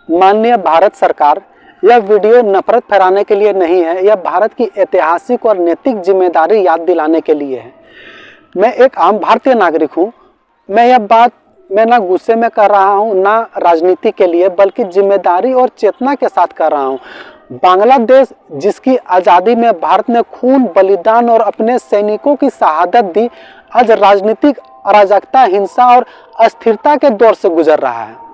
माननीय भारत सरकार, यह वीडियो नफरत फैलाने के लिए नहीं है, यह भारत की ऐतिहासिक और नैतिक जिम्मेदारी याद दिलाने के लिए है। मैं एक आम भारतीय नागरिक हूँ। मैं यह बात ना गुस्से में कर रहा हूँ, ना राजनीति के लिए, बल्कि जिम्मेदारी और चेतना के साथ कर रहा हूँ। बांग्लादेश, जिसकी आज़ादी में भारत ने खून, बलिदान और अपने सैनिकों की शहादत दी, आज राजनीतिक अराजकता, हिंसा और अस्थिरता के दौर से गुजर रहा है।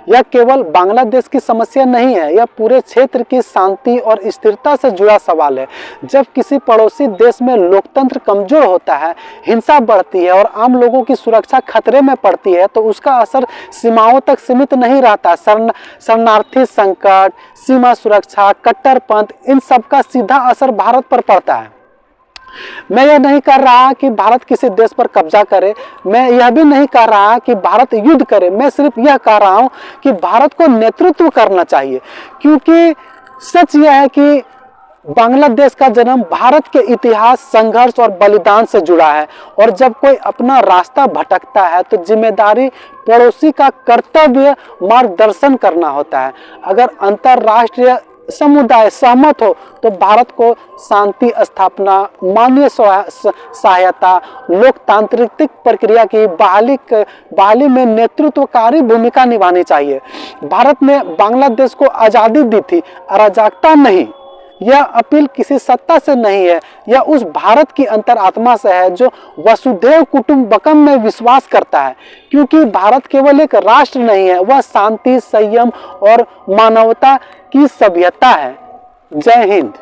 यह केवल बांग्लादेश की समस्या नहीं है, यह पूरे क्षेत्र की शांति और स्थिरता से जुड़ा सवाल है। जब किसी पड़ोसी देश में लोकतंत्र कमजोर होता है, हिंसा बढ़ती है और आम लोगों की सुरक्षा खतरे में पड़ती है, तो उसका असर सीमाओं तक सीमित नहीं रहता। शरणार्थी संकट, सीमा सुरक्षा, कट्टरपंथ, इन सब का सीधा असर भारत पर पड़ता है। मैं यह नहीं कर रहा कि भारत किसी देश पर कब्जा करे, मैं यह भी नहीं कह रहा कि भारत युद्ध करे। मैं सिर्फ यह कह रहा हूं कि भारत को नेतृत्व करना चाहिए, क्योंकि सच यह है कि बांग्लादेश का जन्म भारत के इतिहास, संघर्ष और बलिदान से जुड़ा है। और जब कोई अपना रास्ता भटकता है तो जिम्मेदारी पड़ोसी का कर्तव्य मार्गदर्शन करना होता है। अगर अंतरराष्ट्रीय समुदाय सहमत हो तो भारत को शांति स्थापना, मानवीय सहायता, लोकतांत्रिक प्रक्रिया की बहाली में नेतृत्वकारी भूमिका निभानी चाहिए। भारत ने बांग्लादेश को आज़ादी दी थी, अराजकता नहीं। यह अपील किसी सत्ता से नहीं है, यह उस भारत की अंतरात्मा से है जो वसुधैव कुटुंबकम में विश्वास करता है। क्योंकि भारत केवल एक राष्ट्र नहीं है, वह शांति, संयम और मानवता की सभ्यता है। जय हिंद।